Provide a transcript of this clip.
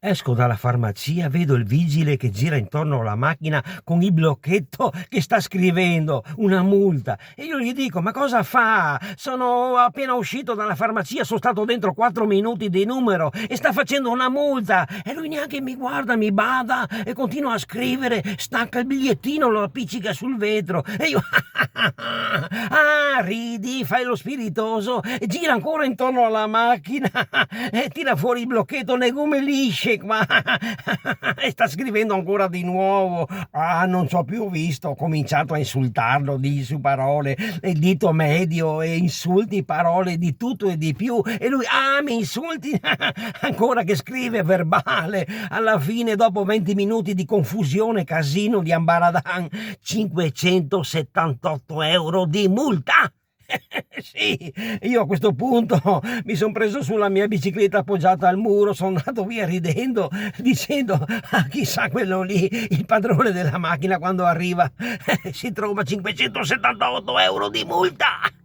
Esco dalla farmacia, vedo il vigile che gira intorno alla macchina con il blocchetto che sta scrivendo una multa e io gli dico: ma cosa fa? Sono appena uscito dalla farmacia, sono stato dentro 4 minuti di numero e sta facendo una multa, e lui neanche mi guarda, mi bada e continua a scrivere, stacca il bigliettino, lo appiccica sul vetro e io ah, ridi, fai lo spiritoso, gira ancora intorno alla macchina e tira fuori il blocchetto, legume lisce, ma e sta scrivendo ancora di nuovo. Ah, non ci ho più visto, ho cominciato a insultarlo di su parole, il dito medio e insulti, parole di tutto e di più, e lui mi insulti ancora che scrive verbale. Alla fine, dopo 20 minuti di confusione, casino, di ambaradan, 578 euro di multa. Sì, io a questo punto mi son preso sulla mia bicicletta appoggiata al muro, sono andato via ridendo, dicendo: "Ah, chissà quello lì, il padrone della macchina, quando arriva si trova 578 euro di multa".